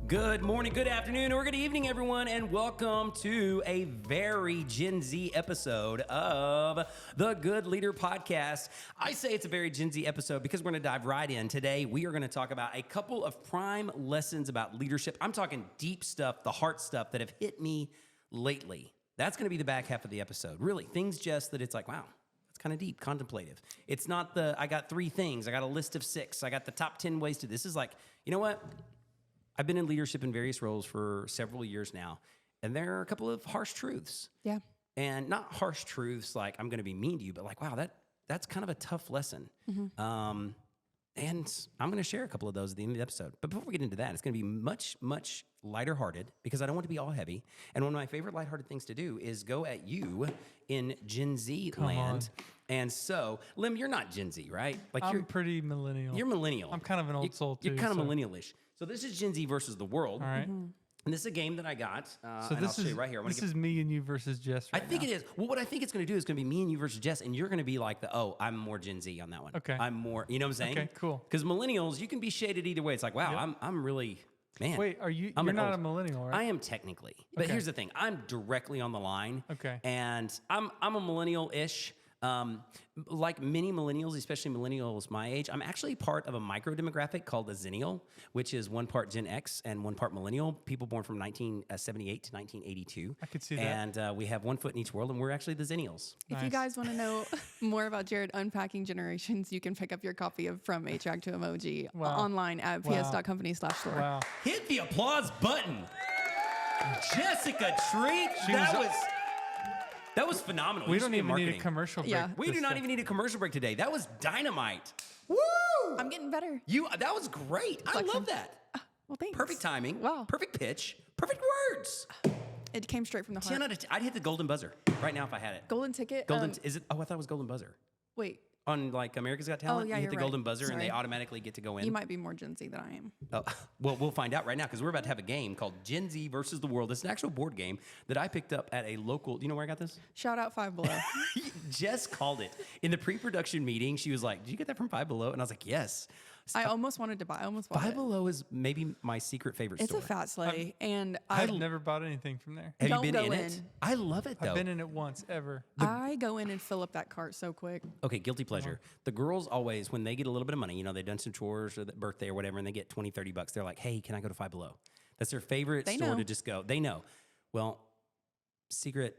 Good morning, good afternoon, or good evening, everyone, and welcome to a very Gen Z episode of the Good Leader Podcast. I say it's a very Gen Z episode because we're going to dive right in. Today, we are going to talk about a couple of prime lessons about leadership. I'm talking deep stuff, the heart stuff that have hit me lately. That's going to be the back half of the episode. Really, things just that it's like, wow, that's kind of deep, contemplative. It's not I got 3 things, I got a list of 6, I got the top 10 ways to this. Is like, you know what? I've been in leadership in various roles for several years now, and there are a couple of harsh truths. Yeah. And not harsh truths like I'm going to be mean to you, but like, wow, that's kind of a tough lesson. Mm-hmm. And I'm going to share a couple of those at the end of the episode. But before we get into that, it's going to be much, much lighter hearted because I don't want to be all heavy. And one of my favorite lighthearted things to do is go at you in Gen Z land. And so, Lim, you're not Gen Z, right? Like I'm pretty millennial. You're millennial. I'm kind of an old soul too. You're kind of millennial-ish. So this is Gen Z versus the world. All right. Mm-hmm. And this is a game that I got. So this is right here. This is me and you versus Jess. I think it is. Well, what I think it's going to do is going to be me and you versus Jess, and you're going to be like I'm more Gen Z on that one. Okay. I'm more. You know what I'm saying? Okay. Cool. Because millennials, you can be shaded either way. It's like, wow, I'm really man. Wait, you're not a millennial, right? I am technically, but here's the thing: I'm directly on the line. Okay. And I'm a millennial-ish. Like many millennials, especially millennials my age, I'm actually part of a micro demographic called the Zennial, which is one part Gen X and one part millennial, people born from 1978 to 1982. I could see that. And we have one foot in each world, and we're actually the Zennials. If you guys want to know more about Jared unpacking generations, you can pick up your copy of From HVAC to Emoji online at ps.company/store. Wow. Hit the applause button. Jessica Treat, that was phenomenal. We don't even need a commercial break. Yeah. We do not even need a commercial break today. That was dynamite. Woo! I'm getting better. That was great. I love that. Well, thanks. Perfect timing. Wow. Perfect pitch. Perfect words. It came straight from the heart. 10 out of 10. I'd hit the golden buzzer right now if I had it. Golden ticket. Is it? Oh, I thought it was golden buzzer. Wait. On like America's Got Talent, you hit the right. golden buzzer and Sorry. they automatically get to go in. You might be more Gen Z than I am. Oh, well, we'll find out right now because we're about to have a game called Gen Z versus the World. It's an actual board game that I picked up at a local. Do you know where I got this? Shout out Five Below. Jess called it in the pre-production meeting. She was like, "Did you get that from Five Below?" And I was like, "Yes." I almost wanted to buy. I almost bought Five it. Below is maybe my secret favorite It's store. a fat sleigh, and I've never bought anything from there. Have Don't you been go in it? in. I love it though. I've been in it once ever. I go in and fill up that cart so quick. Okay, guilty pleasure. The girls always, when they get a little bit of money, they've done some chores or the birthday or whatever, and they get $20, $30, they're like, "Hey, can I go to Five Below?" That's their favorite store to just go. They know. Well, secret,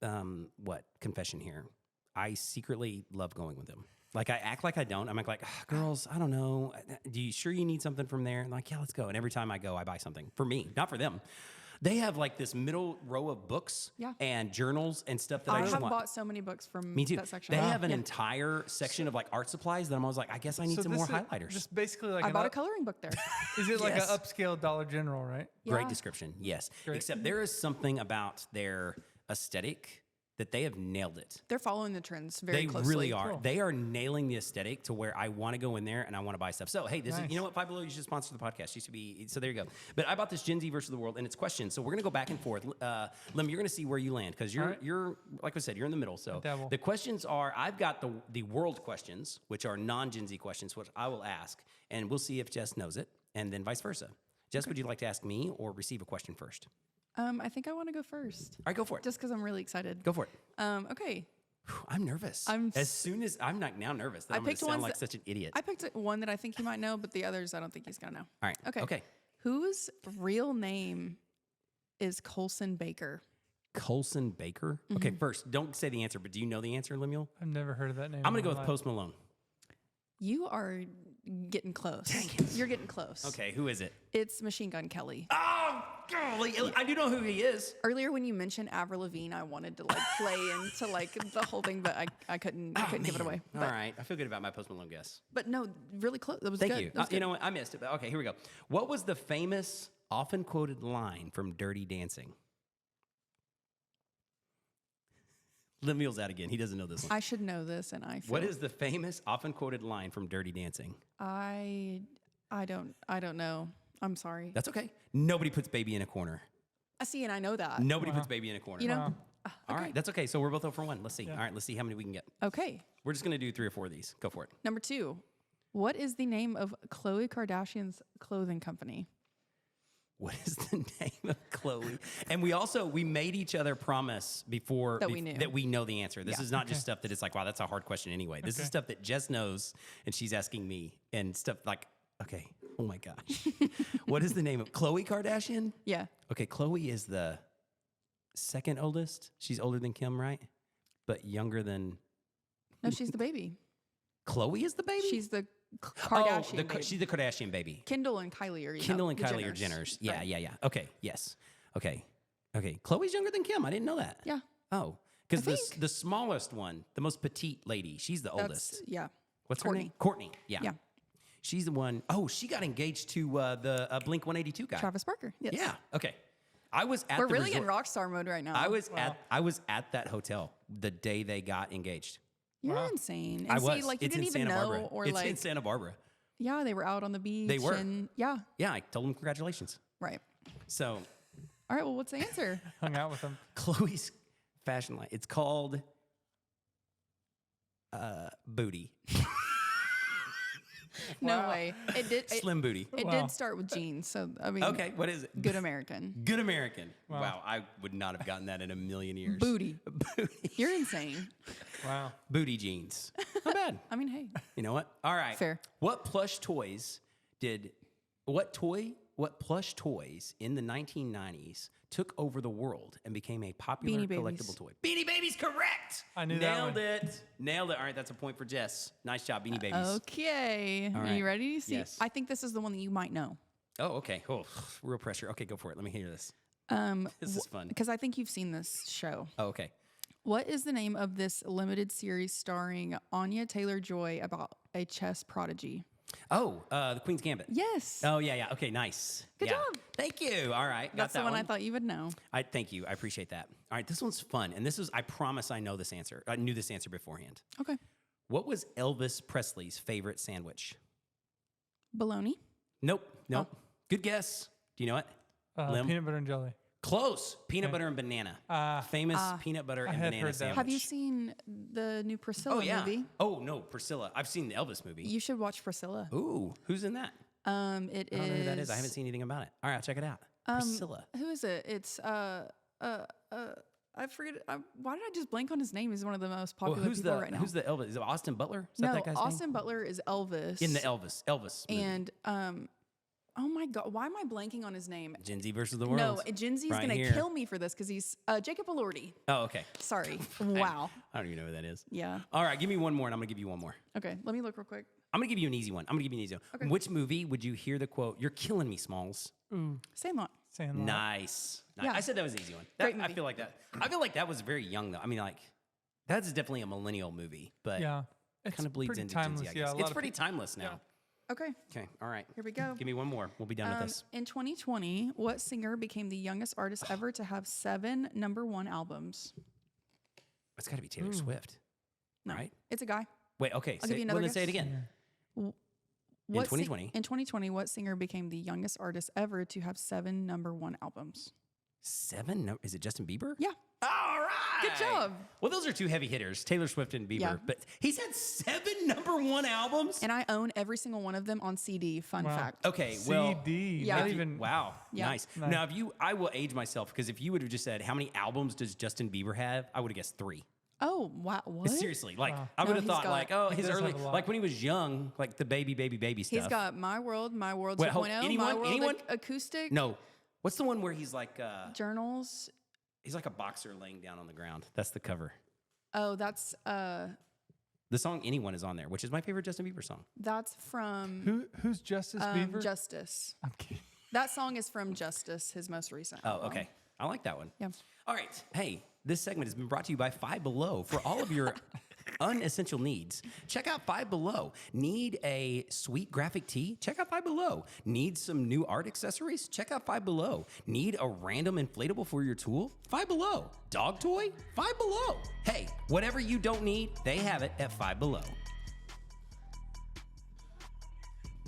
confession here. I secretly love going with them. Like, I act like I don't. I'm like, girls, I don't know. Do you sure you need something from there? And like, yeah, let's go. And every time I go, I buy something for me, not for them. They have like this middle row of books and journals and stuff that I just want. I have bought so many books from Me too. that section. They have an entire section of like art supplies that I'm always like, I guess I need some more highlighters. Just basically like I bought a coloring book there. Is it like an upscale Dollar General, right? Great description, yes. Great. Except there is something about their aesthetic that they have nailed it. They're following the trends very closely. They really are. Cool. They are nailing the aesthetic to where I want to go in there and I want to buy stuff. So, hey, this is, you know what? Five Below, you should sponsor the podcast. Used to be, so there you go. But I bought this Gen Z versus the World and it's questions. So we're going to go back and forth. Lim, you're going to see where you land because you're, like I said, you're in the middle. So the questions are, I've got the world questions, which are non-Gen Z questions, which I will ask. And we'll see if Jess knows it and then vice versa. Jess, would you like to ask me or receive a question first? I think I want to go first. All right, go for it. Just because I'm really excited. Go for it. Okay. I'm nervous. I'm not now nervous. That I'm going to sound like such an idiot. I picked one that I think he might know, but the others I don't think he's going to know. All right. Okay. Whose real name is Colson Baker? Colson Baker? Mm-hmm. Okay, first, don't say the answer, but do you know the answer, Lemuel? I've never heard of that name. I'm going to go with Post Malone. You are getting close. Dang it. You're getting close. Okay, who is it? It's Machine Gun Kelly. Oh, golly. I do know who he is. Earlier when you mentioned Avril Lavigne, I wanted to like play into like the whole thing, but I couldn't give it away. All right. I feel good about my Post Malone guess. But no, really close. That was Thank good. you. You know what? I missed it. But okay, here we go. What was the famous, often quoted line from Dirty Dancing? Lemuel's out again. He doesn't know this one. I should know this, and I feel What is the famous, often quoted line from Dirty Dancing? I don't know. I'm sorry. That's okay. Nobody puts baby in a corner. I see, and I know that. Nobody puts baby in a corner. You know. All right, that's okay. So we're both 0 for 1. Let's see. All right, let's see how many we can get. Okay. We're just going to do 3 or 4 of these. Go for it. Number 2. What is the name of Khloe Kardashian's clothing company? What is the name of Chloe? And we made each other promise before That we knew. that we know the answer. This Yeah. is not just stuff that it's like, wow, that's a hard question anyway. This is stuff that Jess knows, and she's asking me, and stuff like, okay, oh my gosh, what is the name of Chloe Kardashian? Yeah. Okay, Chloe is the second oldest. She's older than Kim, right? But younger than. No, she's the baby. Chloe is the baby. She's the Kardashian. baby. She's the Kardashian baby. Kendall and Kylie are. Kendall and the Kylie are Jenners. Yeah, Right. yeah. Okay, yes. Okay. Chloe's younger than Kim. I didn't know that. Yeah. Oh, because I think- the smallest one, the most petite lady, she's the oldest. Yeah. What's her name? Courtney. Yeah. Yeah. She's the one. Oh, she got engaged to the Blink 182 guy. Travis Barker. Yes. Yeah. Okay. I was at We're the really resort. in rock star mode right now. I was at that hotel the day they got engaged. You're Wow. insane. And I see, was. like you It's didn't in even Santa know, Barbara. or It's like in Santa Barbara. yeah, they were out on the beach. They were. And yeah. Yeah, I told them congratulations. Right. So All right. Well, what's the answer? Hung out with him. Chloe's fashion line. It's called Booty. No Wow. way. It did. Slim Booty. It Wow. did start with jeans. So I mean, Okay, what is it? good American. Good American. Wow. Wow, I would not have gotten that in a million years. Booty. Booty. You're insane. Wow. Booty jeans. Not bad. I mean, hey. You know what? All right. Fair. What plush toys in the 1990s took over the world and became a popular Beanie Babies. collectible toy? Beanie Babies, correct. I knew that Nailed one. it. Nailed it. All right, that's a point for Jess. Nice job, Beanie Babies. Okay. All Are right. you ready? See, Yes. I think this is the one that you might know. Oh, okay. Oh, real pressure. Okay, go for it. Let me hear this. This is fun. Because I think you've seen this show. Oh, okay. What is the name of this limited series starring Anya Taylor-Joy about a chess prodigy? Oh, the Queen's Gambit. Yes. Oh, yeah. Okay, nice. Good Yeah. job. Thank you. All right. Got That's the that one I thought you would know. Thank you. I appreciate that. All right, this one's fun. And this is, I promise I know this answer. I knew this answer beforehand. Okay. What was Elvis Presley's favorite sandwich? Bologna. Nope. Good guess. Do you know it? Lim? Peanut butter and jelly. Close. Peanut butter and banana. Famous peanut butter and had banana heard that. sandwich. Have you seen the new Priscilla Oh, yeah. movie? Oh, no, Priscilla. I've seen the Elvis movie. You should watch Priscilla. Ooh, who's in that? It I don't know who that is. I haven't seen anything about it. All right, I'll check it out. Priscilla. Who is it? It's I forget. Why did I just blank on his name? He's one of the most Well, popular people right now. who's the Elvis? Is it Austin Butler? Is that no, that guy's Austin Butler is Elvis. name? In the Elvis movie. And oh my God, why am I blanking on his name? Gen Z versus the world. No, Gen Z's Right gonna here. kill me for this because he's Jacob Elordi. Oh, okay. Sorry. Wow. I don't even know who that is. Yeah. All right, give me one more, and I'm gonna give you one more. Okay. Let me look real quick. I'm gonna give you an easy one. Okay. Which movie would you hear the quote, "You're killing me, Smalls"? Sandlot. Sandlot. Nice. Yeah. I said that was an easy one. Great I movie. feel like that. I feel like that was very young though. I mean, like that's definitely a millennial movie, but Yeah. It's kind of bleeds pretty into Gen timeless. Z. I Yeah, guess a lot it's of pretty peop- timeless now. Okay. Okay. All right. Here we go. Give me one more. We'll be done with this. In 2020, what singer became the youngest artist ever to have 7 #1 albums? It's got to be Taylor Swift, No, right? it's a guy. Wait. Okay. I'll give you another Well, then say it guess. again. What 2020? In 2020, what singer became the youngest artist ever to have 7 #1 albums? 7? No, is it Justin Bieber? Yeah. All right. Good job. Well, those are two heavy hitters, Taylor Swift and Bieber. Yeah. But he's had 7 #1 albums. And I own every single one of them on CD. Fun Wow. fact. Okay. Well. CD. Yeah. Not If you- even. Wow. Yeah. Nice. Nice. Now, I will age myself because if you would have just said how many albums does Justin Bieber have, I would have guessed 3. Oh, wow. What? Seriously, like Wow. I No, would have he's thought got- like, oh, He his does early, have a lot. like when he was young, like the baby stuff. He's got My World 2.0, Wait, hold- My anyone- World anyone? Acoustic, No, what's the one where he's like, Journals. he's like a boxer laying down on the ground. That's the cover. Oh, that's The song "Anyone" is on there, which is my favorite Justin Bieber song. from Who's Justice Beaver? Justice. I'm kidding. That song is from Justice, his most recent Oh, album. okay. I like that one. Yeah. All right. Hey, this segment has been brought to you by Five Below. For all of your unessential needs, check out Five Below. Need a sweet graphic tee? Check out Five Below. Need some new art accessories? Check out Five Below. Need a random inflatable for your tool? Five Below. Dog toy? Five Below. Hey, whatever you don't need, they have it at Five Below.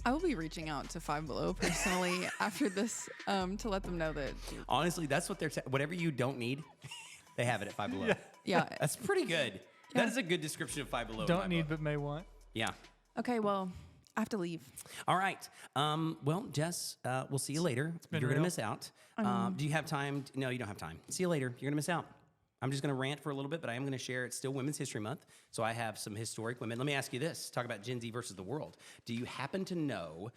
I will be reaching out to Five Below personally after this to let them know that. Honestly, that's what they're whatever you don't need, they have it at Five Below. Yeah. That's pretty good. Yeah. That is a good description of Five Below. in my Don't need book. but may want. Yeah. Okay, well, I have to leave. All right. Well, Jess, we'll see you later. You're going to real. miss out. Do you have time? No, you don't have time. See you later. You're going to miss out. I'm just going to rant for a little bit, but I am going to share. It's still Women's History Month, so I have some historic women. Let me ask you this. Talk about Gen Z versus the world. Do you happen to know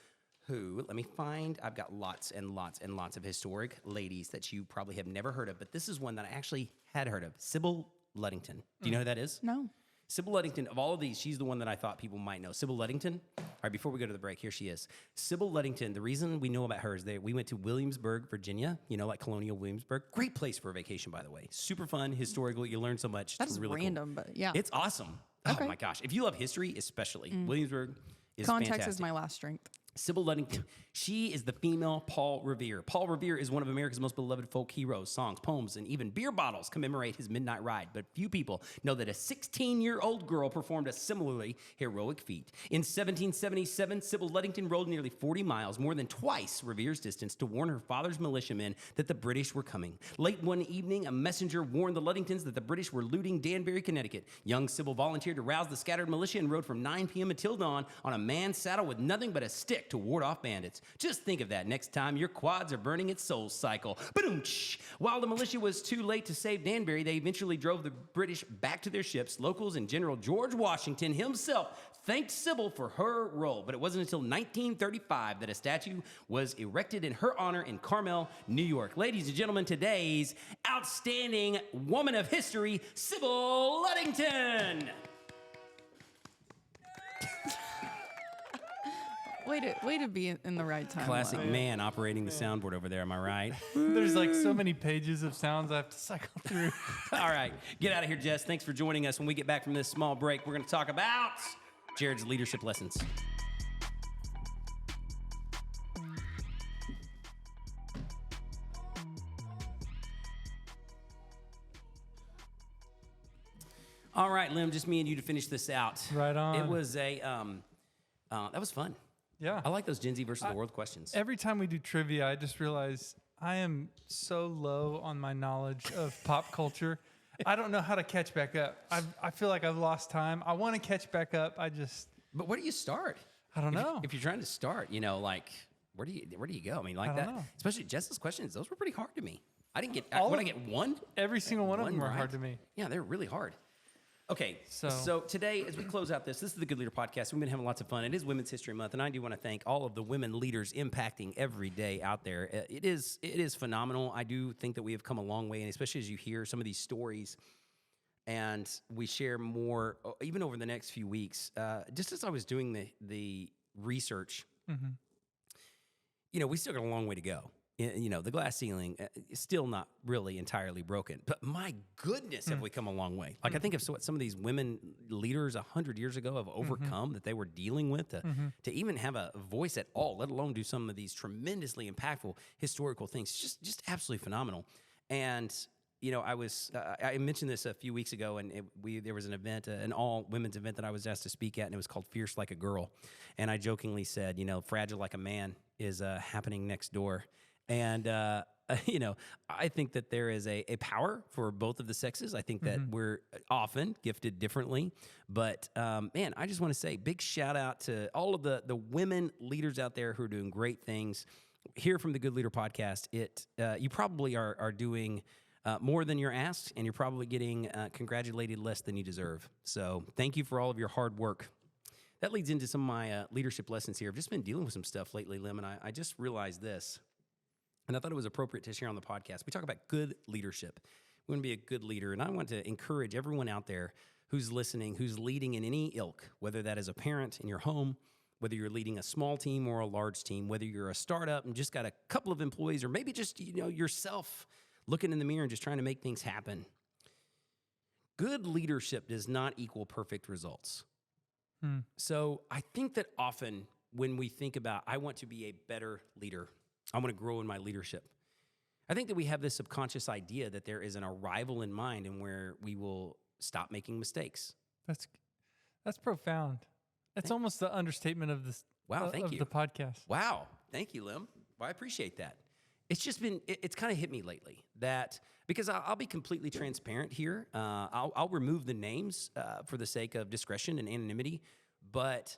who, let me find, I've got lots and lots and lots of historic ladies that you probably have never heard of, but this is one that I actually had heard of. Sybil Ludington. Do you know who that is? No. Sybil Ludington, of all of these, she's the one that I thought people might know. Sybil Ludington. All right, before we go to the break, here she is. Sybil Ludington, the reason we know about her is that we went to Williamsburg, Virginia, like colonial Williamsburg. Great place for a vacation, by the way. Super fun, historical. You learn so much. That's it's really random, cool. but yeah. It's awesome. Okay. Oh, my gosh. If you love history, especially, Williamsburg is Context fantastic. is my last strength. Sybil Ludington, she is the female Paul Revere. Paul Revere is one of America's most beloved folk heroes. Songs, poems, and even beer bottles commemorate his midnight ride. But few people know that a 16-year-old girl performed a similarly heroic feat. In 1777, Sybil Ludington rode nearly 40 miles, more than twice Revere's distance, to warn her father's militiamen that the British were coming. Late one evening, a messenger warned the Ludingtons that the British were looting Danbury, Connecticut. Young Sybil volunteered to rouse the scattered militia and rode from 9 p.m. until dawn on a man's saddle with nothing but a stick to ward off bandits. Just think of that next time your quads are burning its soul cycle. Ba-doom-tsh. While the militia was too late to save Danbury, they eventually drove the British back to their ships. Locals and General George Washington himself thanked Sybil for her role, but it wasn't until 1935 that a statue was erected in her honor in Carmel, New York. Ladies and gentlemen, today's outstanding woman of history, Sybil Ludington. Way to be in the right time. Classic man operating the soundboard over there, am I right? There's like so many pages of sounds I have to cycle through. All right, get out of here, Jess. Thanks for joining us. When we get back from this small break, we're going to talk about Jared's leadership lessons. All right, Lim, just me and you to finish this out. Right on. It was that was fun. Yeah. I like those Gen Z versus the world questions. Every time we do trivia, I just realize I am so low on my knowledge of pop culture. I don't know how to catch back up. I feel like I've lost time. I want to catch back up. But where do you start? I don't know. If you're trying to start, like where do you go? I mean, like I that. don't know. Especially Jess's questions; those were pretty hard to me. I didn't get. All What of- I get one? Every single one of them were right? hard to me. Yeah, they're really hard. Okay, So- so today, as we close out this is the Good Leader Podcast. We've been having lots of fun. It is Women's History Month, and I do want to thank all of the women leaders impacting every day out there. It is phenomenal. I do think that we have come a long way, and especially as you hear some of these stories, and we share more, even over the next few weeks. Just as I was doing the research, we still got a long way to go. The glass ceiling is still not really entirely broken, but my goodness, have we come a long way. Like I think of what some of these women leaders 100 years ago have overcome that they were dealing with to even have a voice at all, let alone do some of these tremendously impactful historical things. Just absolutely phenomenal. And I mentioned this a few weeks ago, and there was an event, an all women's event that I was asked to speak at, and it was called "Fierce Like a Girl." And I jokingly said, "Fragile like a man" is happening next door. And, I think that there is a power for both of the sexes. I think that we're often gifted differently. But, man, I just want to say big shout out to all of the women leaders out there who are doing great things. Here from the Good Leader Podcast, you probably are doing more than you're asked, and you're probably getting congratulated less than you deserve. So thank you for all of your hard work. That leads into some of my leadership lessons here. I've just been dealing with some stuff lately, Lim, and I just realized this. And I thought it was appropriate to share on the podcast. We talk about good leadership. We want to be a good leader. And I want to encourage everyone out there who's listening, who's leading in any ilk, whether that is a parent in your home, whether you're leading a small team or a large team, whether you're a startup and just got a couple of employees, or maybe just yourself looking in the mirror and just trying to make things happen. Good leadership does not equal perfect results. So I think that often when we think about, I want to be a better leader, I want to grow in my leadership, I think that we have this subconscious idea that there is an arrival in mind and where we will stop making mistakes. That's profound. That's almost the understatement of this. Wow, thank you. The podcast. Wow, thank you, Lim. Well, I appreciate that. It's just been, it's kind of hit me lately that, because I'll be completely transparent here. I'll remove the names for the sake of discretion and anonymity, but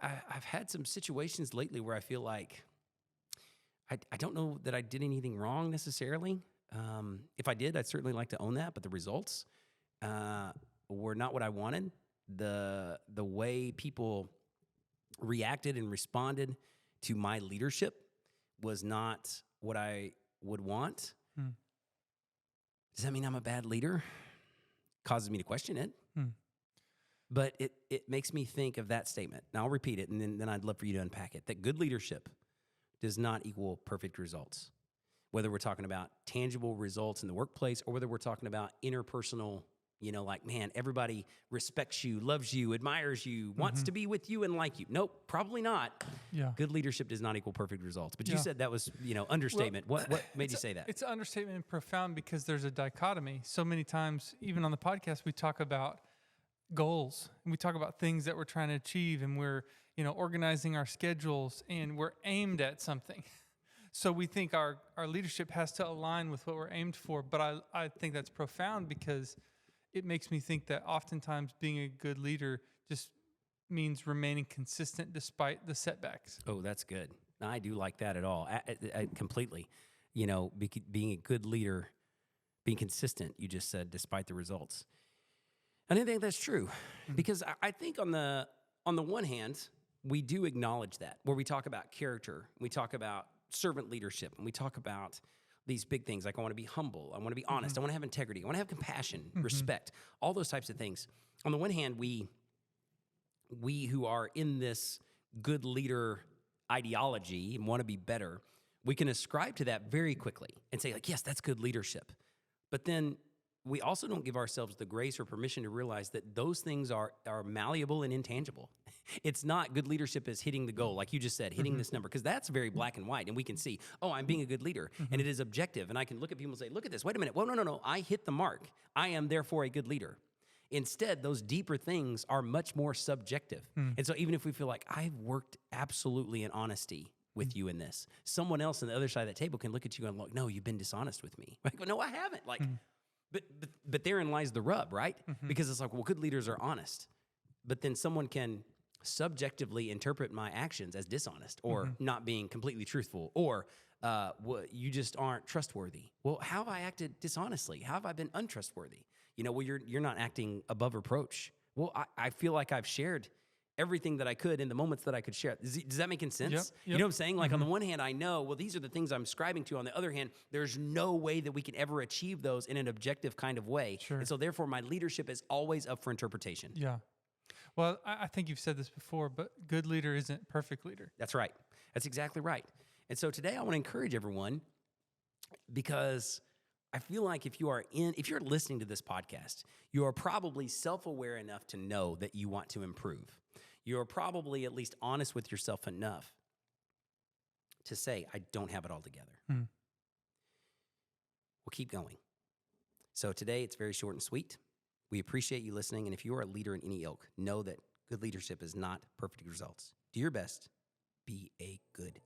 I've had some situations lately where I feel like I don't know that I did anything wrong necessarily. If I did, I'd certainly like to own that, but the results were not what I wanted. The way people reacted and responded to my leadership was not what I would want. Does that mean I'm a bad leader? Causes me to question it. But it makes me think of that statement. Now, I'll repeat it, and then I'd love for you to unpack it. That good leadership does not equal perfect results. Whether we're talking about tangible results in the workplace or whether we're talking about interpersonal, like, man, everybody respects you, loves you, admires you, wants to be with you and like you. Nope, probably not. Yeah. Good leadership does not equal perfect results. But you said that was, understatement. What made you say that? It's an understatement and profound because there's a dichotomy. So many times, even on the podcast, we talk about goals and we talk about things that we're trying to achieve, and we're, organizing our schedules, and we're aimed at something. So we think our leadership has to align with what we're aimed for. But I think that's profound because it makes me think that oftentimes being a good leader just means remaining consistent despite the setbacks. Oh, that's good. I do like that at all. I completely. Being a good leader, being consistent, you just said, despite the results. And I think that's true because I think on the one hand, we do acknowledge that where we talk about character, we talk about servant leadership, and we talk about these big things like I want to be humble, I want to be honest, I want to have integrity, I want to have compassion, respect, all those types of things. On the one hand, we who are in this good leader ideology and want to be better, we can ascribe to that very quickly and say, like, yes, that's good leadership. But then we also don't give ourselves the grace or permission to realize that those things are malleable and intangible. It's not good leadership is hitting the goal, like you just said, hitting this number, because that's very black and white, and we can see, oh, I'm being a good leader, and it is objective, and I can look at people and say, look at this, wait a minute, well, no, I hit the mark. I am therefore a good leader. Instead, those deeper things are much more subjective. And so even if we feel like I've worked absolutely in honesty with you in this, someone else on the other side of that table can look at you and look, no, you've been dishonest with me. Like, well, no, I haven't. Like, but therein lies the rub, right? Because it's like, well, good leaders are honest. But then someone can subjectively interpret my actions as dishonest or not being completely truthful or you just aren't trustworthy. Well, how have I acted dishonestly? How have I been untrustworthy? Well, you're not acting above reproach. Well, I feel like I've shared everything that I could in the moments that I could share. Does that make sense? Yep. You know what I'm saying? Like on the one hand, I know, well, these are the things I'm ascribing to. On the other hand, there's no way that we can ever achieve those in an objective kind of way. Sure. And so therefore, my leadership is always up for interpretation. Yeah. Well, I think you've said this before, but good leader isn't perfect leader. That's right. That's exactly right. And so today I want to encourage everyone because I feel like if you're listening to this podcast, you are probably self-aware enough to know that you want to improve. You're probably at least honest with yourself enough to say, I don't have it all together. We'll keep going. So today it's very short and sweet. We appreciate you listening. And if you are a leader in any ilk, know that good leadership is not perfect results. Do your best. Be a good